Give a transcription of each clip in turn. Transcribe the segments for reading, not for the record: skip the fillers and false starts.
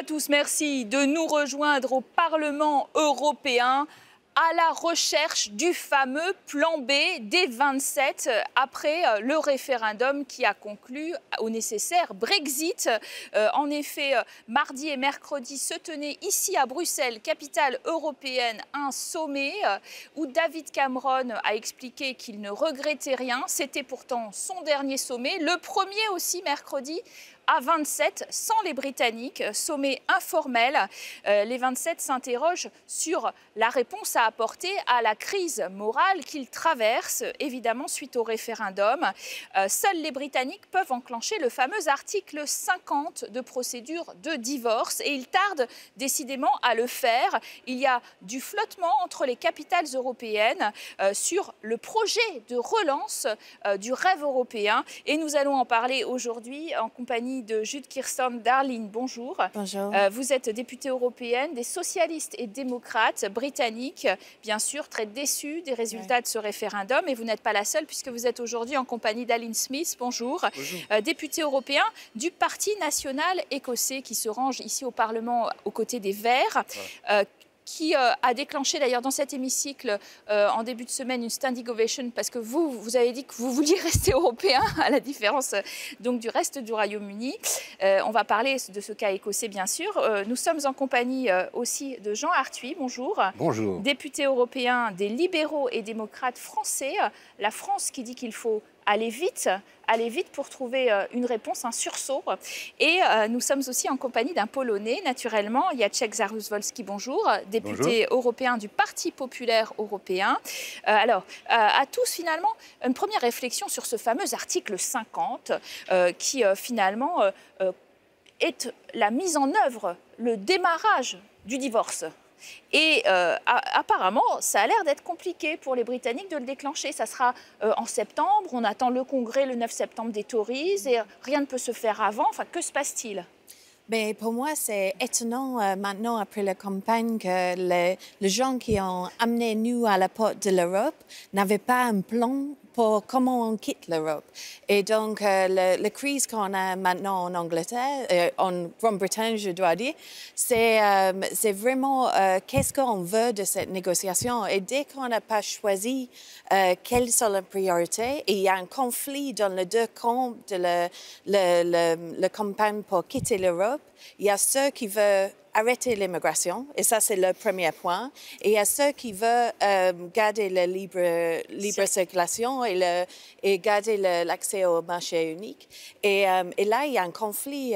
à tous, merci de nous rejoindre au Parlement européen à la recherche du fameux plan B des 27 après le référendum qui a conclu au nécessaire Brexit. En effet, mardi et mercredi se tenait ici à Bruxelles, capitale européenne, un sommet où David Cameron a expliqué qu'il ne regrettait rien. C'était pourtant son dernier sommet, le premier aussi mercredi à 27 sans les Britanniques, sommet informel. Les 27 s'interrogent sur la réponse à apporter à la crise morale qu'ils traversent, évidemment suite au référendum. Seuls les Britanniques peuvent enclencher le fameux article 50 de procédure de divorce et ils tardent décidément à le faire. Il y a du flottement entre les capitales européennes sur le projet de relance du rêve européen et nous allons en parler aujourd'hui en compagnie de Judith Kirsten Darling. Bonjour. Bonjour. Vous êtes députée européenne des socialistes et démocrates britanniques, bien sûr, très déçus des résultats de ce référendum. Et vous n'êtes pas la seule puisque vous êtes aujourd'hui en compagnie d'Aline Smith. Bonjour. Bonjour. Député européen du Parti national écossais qui se range ici au Parlement aux côtés des Verts. Qui a déclenché d'ailleurs dans cet hémicycle en début de semaine une standing ovation parce que vous avez dit que vous vouliez rester européen à la différence donc du reste du Royaume-Uni. On va parler de ce cas écossais bien sûr. Nous sommes en compagnie aussi de Jean Arthuis. Bonjour. Bonjour. Député européen des libéraux et démocrates français. La France qui dit qu'il faut aller vite pour trouver une réponse, un sursaut. Et nous sommes aussi en compagnie d'un Polonais, naturellement, Jacek Jaruzelski, bonjour, député européen du Parti populaire européen. Alors, à tous, finalement, une première réflexion sur ce fameux article 50 qui, finalement, est la mise en œuvre, le démarrage du divorce. Et apparemment, ça a l'air d'être compliqué pour les Britanniques de le déclencher. Ça sera en septembre, on attend le congrès le 9 septembre des Tories et rien ne peut se faire avant. Enfin, que se passe-t-il ? Mais pour moi, c'est étonnant maintenant, après la campagne, que les gens qui ont amené nous à la porte de l'Europe n'avaient pas un plan pour comment on quitte l'Europe. Et donc, la crise qu'on a maintenant en Angleterre, en Grande-Bretagne, je dois dire, c'est vraiment qu'est-ce qu'on veut de cette négociation. Et dès qu'on n'a pas choisi quelles sont les priorités, et il y a un conflit dans les deux camps de la campagne pour quitter l'Europe, il y a ceux qui veulent arrêter l'immigration, et ça, c'est le premier point. Et il y a ceux qui veulent garder la libre circulation et garder l'accès au marché unique. Et là, il y a un conflit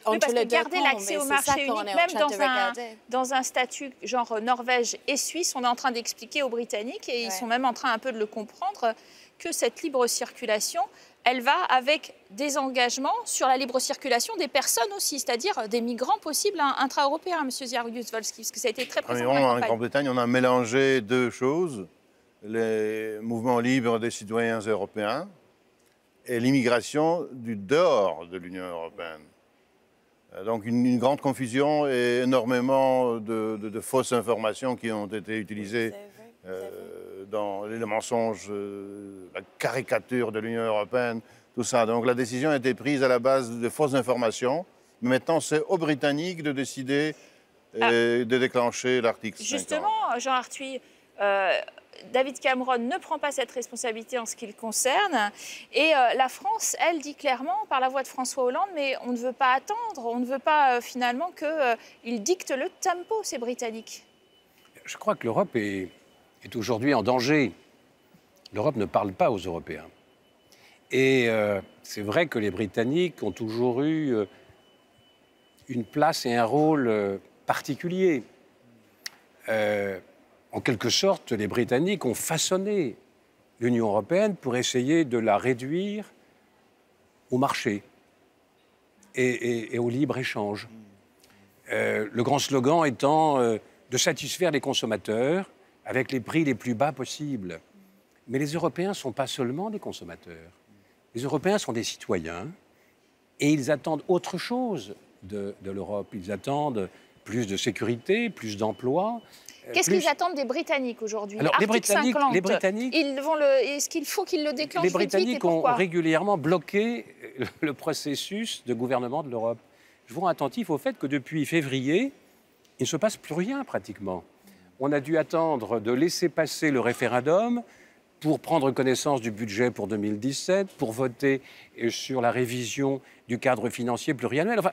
entre les deux camps. Garder l'accès au marché unique, même dans un statut genre Norvège et Suisse, on est en train d'expliquer aux Britanniques, et ils sont même en train un peu de le comprendre, que cette libre circulation, elle va avec des engagements sur la libre circulation des personnes aussi, c'est-à-dire des migrants possibles intra-européens, M. Jaruzelski, parce que ça a été très présent dans la campagne. En Grande-Bretagne, on a mélangé deux choses, les mouvements libres des citoyens européens et l'immigration du dehors de l'Union européenne. Donc une grande confusion et énormément de fausses informations qui ont été utilisées dans les mensonges, la caricature de l'Union européenne, tout ça. Donc la décision a été prise à la base de fausses informations. Mais maintenant, c'est aux Britanniques de décider de déclencher l'article 50. Justement, Jean Arthuis, David Cameron ne prend pas cette responsabilité en ce qui le concerne. Et la France, elle, dit clairement, par la voix de François Hollande, mais on ne veut pas attendre, on ne veut pas finalement qu'ils dictent le tempo, ces Britanniques. Je crois que l'Europe est aujourd'hui en danger. L'Europe ne parle pas aux Européens. Et c'est vrai que les Britanniques ont toujours eu une place et un rôle particulier. En quelque sorte, les Britanniques ont façonné l'Union européenne pour essayer de la réduire au marché et au libre-échange. Le grand slogan étant de satisfaire les consommateurs avec les prix les plus bas possibles. Mais les Européens ne sont pas seulement des consommateurs. Les Européens sont des citoyens et ils attendent autre chose de l'Europe. Ils attendent plus de sécurité, plus d'emplois. Qu'est-ce qu'ils attendent des Britanniques aujourd'hui? Alors, les Britanniques, est-ce qu'il faut qu'ils le déclenchent les vite, Britanniques et pourquoi? ont régulièrement bloqué le processus de gouvernement de l'Europe. je vous rends attentif au fait que depuis février, il ne se passe plus rien pratiquement. On a dû attendre de laisser passer le référendum pour prendre connaissance du budget pour 2017, pour voter sur la révision du cadre financier pluriannuel. Enfin,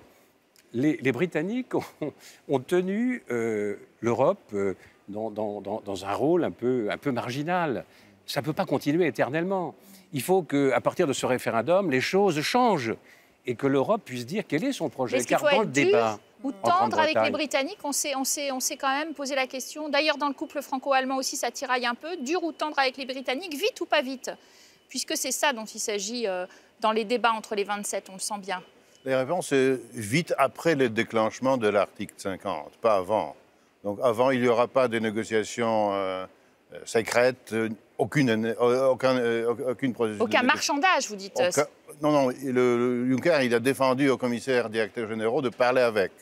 les Britanniques ont tenu l'Europe dans un rôle un peu marginal. Ça ne peut pas continuer éternellement. Il faut qu'à partir de ce référendum, les choses changent et que l'Europe puisse dire quel est son projet. Car dans le débat ou tendre avec les Britanniques, on s'est quand même posé la question. D'ailleurs, dans le couple franco-allemand aussi, ça tiraille un peu. Dur ou tendre avec les Britanniques, vite ou pas vite? Puisque c'est ça dont il s'agit dans les débats entre les 27, on le sent bien. La réponse est vite après le déclenchement de l'article 50, pas avant. Donc avant, il n'y aura pas de négociations secrètes, aucune procédure. Aucun marchandage, vous dites. Non, le Juncker, il a défendu aux commissaires directeurs généraux de parler avec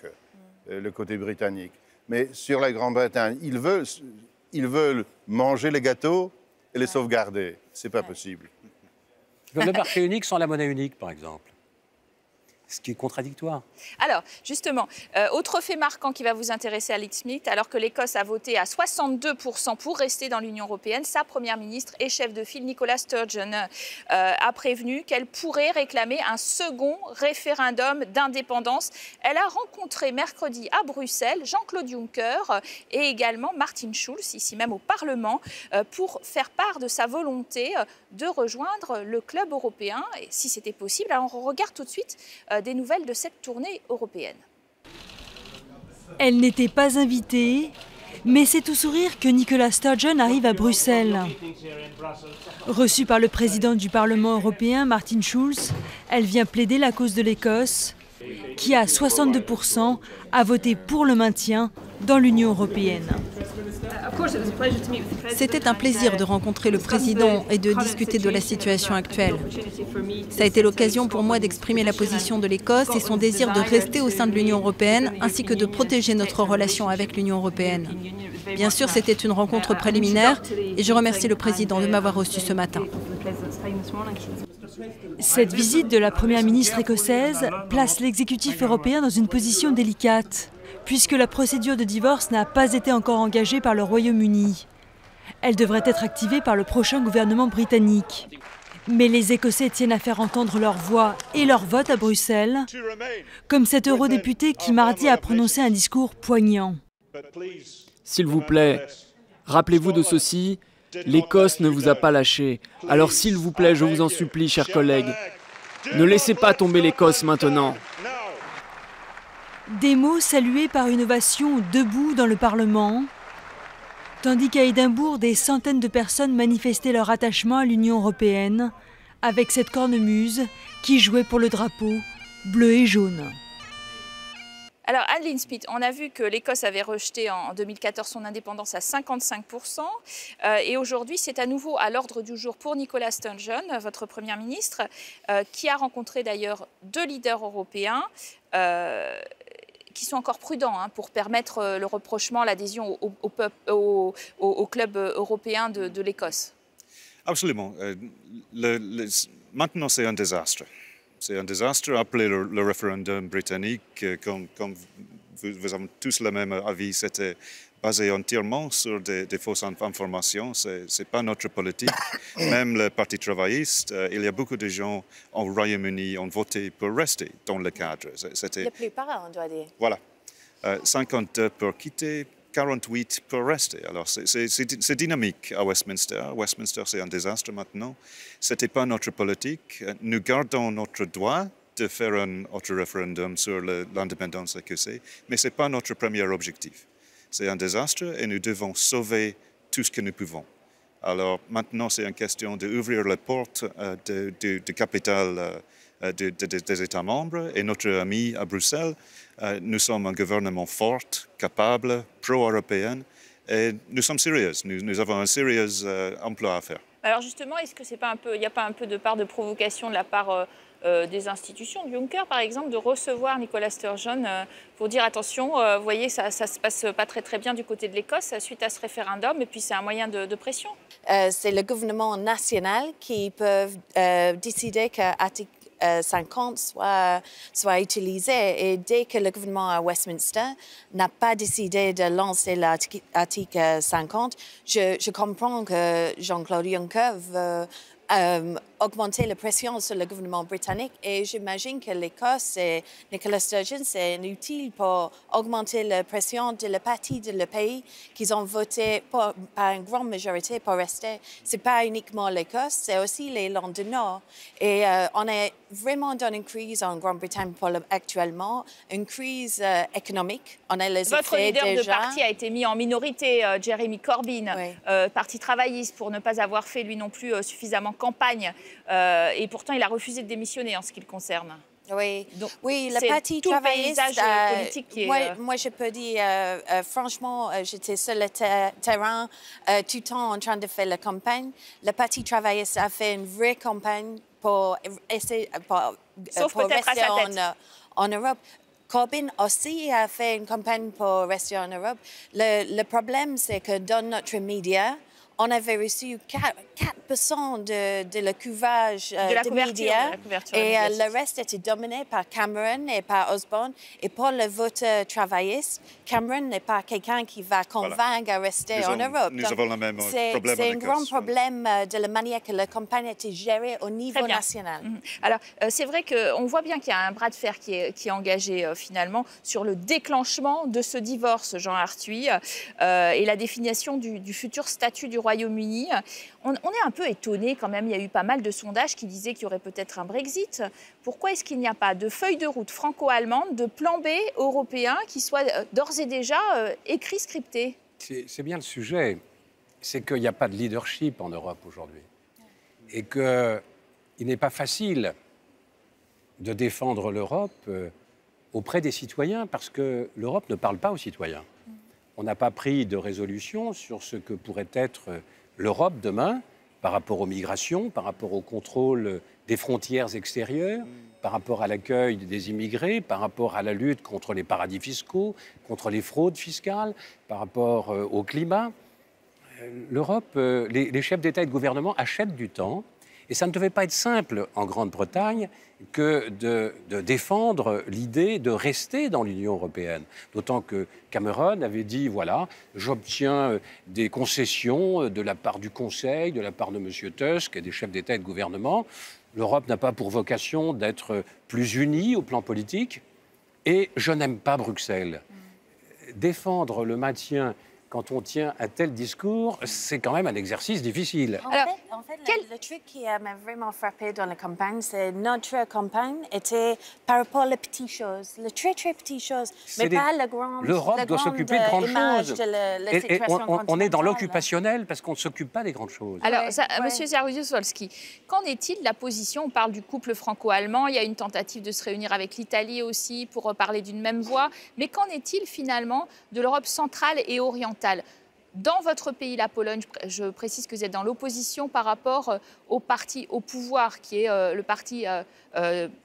le côté britannique. Mais sur la Grande-Bretagne, ils veulent manger les gâteaux et les sauvegarder. Ce n'est pas possible. Le marché unique sans la monnaie unique, par exemple. Ce qui est contradictoire. Alors, justement, autre fait marquant qui va vous intéresser, Alix Smith, alors que l'Écosse a voté à 62% pour rester dans l'Union européenne, sa première ministre et chef de file, Nicola Sturgeon, a prévenu qu'elle pourrait réclamer un second référendum d'indépendance. Elle a rencontré mercredi à Bruxelles Jean-Claude Juncker et également Martin Schulz, ici même au Parlement, pour faire part de sa volonté de rejoindre le club européen. Et si c'était possible, alors on regarde tout de suite des nouvelles de cette tournée européenne. Elle n'était pas invitée, mais c'est tout sourire que Nicola Sturgeon arrive à Bruxelles. Reçue par le président du Parlement européen, Martin Schulz, elle vient plaider la cause de l'Écosse, qui à 62% a voté pour le maintien dans l'Union européenne. C'était un plaisir de rencontrer le président et de discuter de la situation actuelle. Ça a été l'occasion pour moi d'exprimer la position de l'Écosse et son désir de rester au sein de l'Union européenne, ainsi que de protéger notre relation avec l'Union européenne. Bien sûr, c'était une rencontre préliminaire et je remercie le président de m'avoir reçu ce matin. Cette visite de la première ministre écossaise place l'exécutif européen dans une position délicate, puisque la procédure de divorce n'a pas été encore engagée par le Royaume-Uni. Elle devrait être activée par le prochain gouvernement britannique. Mais les Écossais tiennent à faire entendre leur voix et leur vote à Bruxelles, comme cet eurodéputé qui mardi a prononcé un discours poignant. S'il vous plaît, rappelez-vous de ceci, l'Écosse ne vous a pas lâché. Alors s'il vous plaît, je vous en supplie, chers collègues, ne laissez pas tomber l'Écosse maintenant. Des mots salués par une ovation debout dans le Parlement, tandis qu'à Édimbourg, des centaines de personnes manifestaient leur attachement à l'Union européenne avec cette cornemuse qui jouait pour le drapeau bleu et jaune. Alors, Anne Smith, on a vu que l'Écosse avait rejeté en 2014 son indépendance à 55%. Et aujourd'hui, c'est à nouveau à l'ordre du jour pour Nicola Sturgeon, votre première ministre, qui a rencontré d'ailleurs 2 leaders européens qui sont encore prudents pour permettre le rapprochement, l'adhésion au club européen de l'Écosse. Absolument. Maintenant, c'est un désastre. C'est un désastre. Après le référendum britannique, comme vous avez tous le même avis, c'était basé entièrement sur des fausses informations. Ce n'est pas notre politique. Même le Parti travailliste, il y a beaucoup de gens au Royaume-Uni qui ont voté pour rester dans le cadre. La plupart, on doit dire. Voilà. 52 pour quitter, 48 pour rester. Alors, c'est dynamique à Westminster. Westminster, c'est un désastre maintenant. Ce n'était pas notre politique. Nous gardons notre droit de faire un autre référendum sur l'indépendance écossaise, mais ce n'est pas notre premier objectif. C'est un désastre et nous devons sauver tout ce que nous pouvons. Alors, maintenant, c'est une question d'ouvrir les portes du capital des États membres et notre ami à Bruxelles. Nous sommes un gouvernement fort, capable, pro-européen et nous sommes sérieux. Nous avons un sérieux emploi à faire. Alors justement, est-ce que il n'y a pas un peu de part de provocation de la part des institutions, de Juncker par exemple, de recevoir Nicola Sturgeon pour dire attention, vous voyez, ça ne se passe pas très bien du côté de l'Écosse suite à ce référendum et puis c'est un moyen de pression. C'est le gouvernement national qui peut décider que 50 soit utilisé. Et dès que le gouvernement à Westminster n'a pas décidé de lancer l'article 50, je comprends que Jean-Claude Juncker veut augmenter la pression sur le gouvernement britannique et j'imagine que l'Écosse et Nicola Sturgeon, c'est inutile pour augmenter la pression de la partie de le pays qu'ils ont voté par une grande majorité pour rester. Ce n'est pas uniquement l'Écosse, c'est aussi l'Irlande du Nord. Et on est vraiment dans une crise en Grande-Bretagne actuellement, une crise économique. On a les Votre effets leader déjà. de parti a été mis en minorité, Jeremy Corbyn, Oui. parti travailliste, pour ne pas avoir fait lui non plus suffisamment campagne. Et pourtant, il a refusé de démissionner en ce qui le concerne. Oui, Donc, oui, le c'est parti tout le travailliste. paysage politique qui est, moi, je peux dire, franchement, j'étais sur le terrain tout le temps en train de faire la campagne. Le parti travailliste a fait une vraie campagne pour essayer Sauf pour peut-être à rester sa tête. en Europe. Corbyn aussi a fait une campagne pour rester en Europe. Le problème, c'est que dans notre média, on avait reçu 4% de le couvage des médias et le reste était dominé par Cameron et par Osborne. Et pour le vote travailliste, Cameron n'est pas quelqu'un qui va convaincre à rester en Europe. Nous avons le même problème. C'est un grand problème de la manière que la campagne a été gérée au niveau national. Alors, c'est vrai qu'on voit bien qu'il y a un bras de fer qui est engagé finalement sur le déclenchement de ce divorce, Jean Arthuis, et la définition du futur statut du Royaume-Uni. On est un peu étonné quand même, il y a eu pas mal de sondages qui disaient qu'il y aurait peut-être un Brexit. Pourquoi est-ce qu'il n'y a pas de feuille de route franco-allemande, de plan B européen qui soit d'ores et déjà écrit, scripté? C'est bien le sujet. C'est qu'il n'y a pas de leadership en Europe aujourd'hui. Et qu'il n'est pas facile de défendre l'Europe auprès des citoyens parce que l'Europe ne parle pas aux citoyens. On n'a pas pris de résolution sur ce que pourrait être l'Europe demain par rapport aux migrations, par rapport au contrôle des frontières extérieures, par rapport à l'accueil des immigrés, par rapport à la lutte contre les paradis fiscaux, contre les fraudes fiscales, par rapport au climat. L'Europe, les chefs d'État et de gouvernement achètent du temps. Et ça ne devait pas être simple en Grande-Bretagne que de défendre l'idée de rester dans l'Union européenne. D'autant que Cameron avait dit, voilà, j'obtiens des concessions de la part du Conseil, de la part de M. Tusk et des chefs d'État et de gouvernement. L'Europe n'a pas pour vocation d'être plus unie au plan politique. Et je n'aime pas Bruxelles. Défendre le maintien quand on tient un tel discours, c'est quand même un exercice difficile. En fait, le truc qui m'a vraiment frappé dans la campagne, c'est notre campagne était par rapport aux petites choses, les très petites choses, mais pas la grande. L'Europe doit s'occuper de grandes choses. Et on est dans l'occupationnel parce qu'on ne s'occupe pas des grandes choses. Alors, Monsieur Jaruzelski, qu'en est-il de la position? On parle du couple franco-allemand, il y a une tentative de se réunir avec l'Italie aussi pour parler d'une même voix, mais qu'en est-il finalement de l'Europe centrale et orientale? Dans votre pays, la Pologne, je précise que vous êtes dans l'opposition par rapport au parti au pouvoir, qui est le parti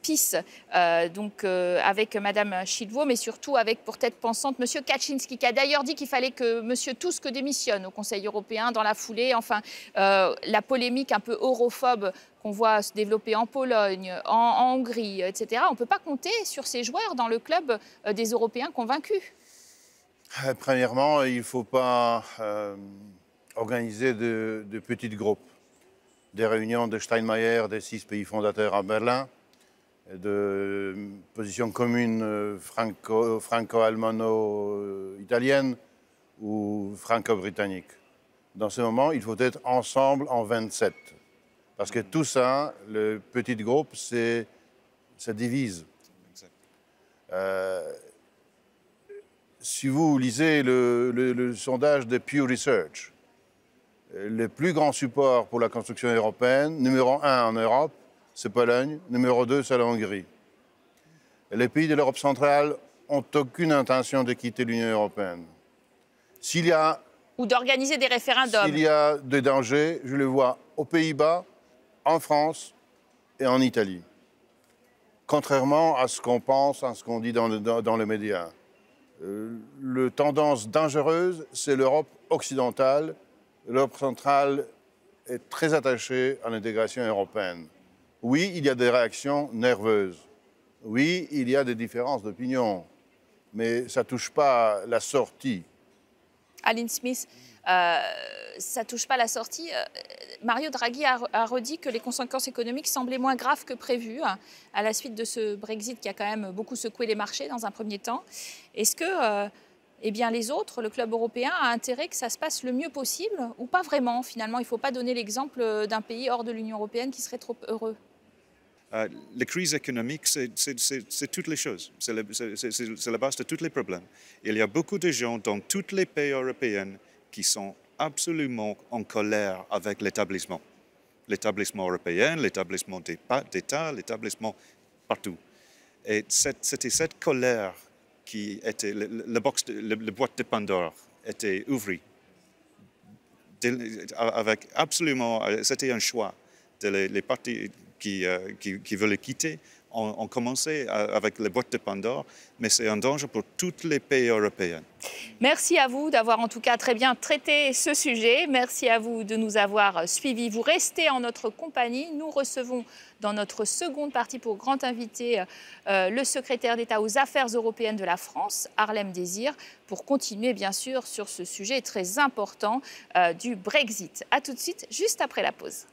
PiS, avec Mme Szydło, mais surtout avec, pour tête pensante, M. Kaczynski, qui a d'ailleurs dit qu'il fallait que M. Tusk démissionne au Conseil européen dans la foulée. Enfin, la polémique un peu europhobe qu'on voit se développer en Pologne, en Hongrie, etc. On ne peut pas compter sur ces joueurs dans le club des Européens convaincus. Premièrement, il ne faut pas organiser de petits groupes. Des réunions de Steinmeier des 6 pays fondateurs à Berlin, de positions communes franco-allemano-italiennes ou franco-britanniques. Dans ce moment, il faut être ensemble en 27. Parce que tout ça, le petit groupe, ça divise. Si vous lisez le sondage de Pew Research, le plus grand support pour la construction européenne, numéro 1 en Europe, c'est Pologne, numéro 2, c'est la Hongrie. Les pays de l'Europe centrale n'ont aucune intention de quitter l'Union européenne. Ou d'organiser des référendums. S'il y a des dangers, je le vois aux Pays-Bas, en France et en Italie. Contrairement à ce qu'on pense, à ce qu'on dit dans les médias. La tendance dangereuse, c'est l'Europe occidentale. L'Europe centrale est très attachée à l'intégration européenne. Oui, il y a des réactions nerveuses. Oui, il y a des différences d'opinion. Mais ça ne touche pas la sortie. Aline Smith, ça ne touche pas la sortie. Mario Draghi a redit que les conséquences économiques semblaient moins graves que prévu à la suite de ce Brexit qui a quand même beaucoup secoué les marchés dans un premier temps. Est-ce que eh bien, les autres, le club européen, a intérêt que ça se passe le mieux possible ou pas vraiment finalement? Il ne faut pas donner l'exemple d'un pays hors de l'Union européenne qui serait trop heureux. La crise économique, c'est toutes les choses. C'est la base de tous les problèmes. Il y a beaucoup de gens dans tous les pays européens qui sont absolument en colère avec l'établissement. L'établissement européen, l'établissement d'État, l'établissement partout. Et c'était cette colère qui était, le boîte de Pandore était ouvrie. Avec absolument, c'était un choix. Les partis qui veulent quitter ont commencé avec les boîtes de Pandore, mais c'est un danger pour tous les pays européens. Merci à vous d'avoir en tout cas très bien traité ce sujet. Merci à vous de nous avoir suivis. Vous restez en notre compagnie. Nous recevons dans notre seconde partie pour grand invité le secrétaire d'État aux Affaires européennes de la France, Harlem Désir, pour continuer bien sûr sur ce sujet très important du Brexit. A tout de suite, juste après la pause.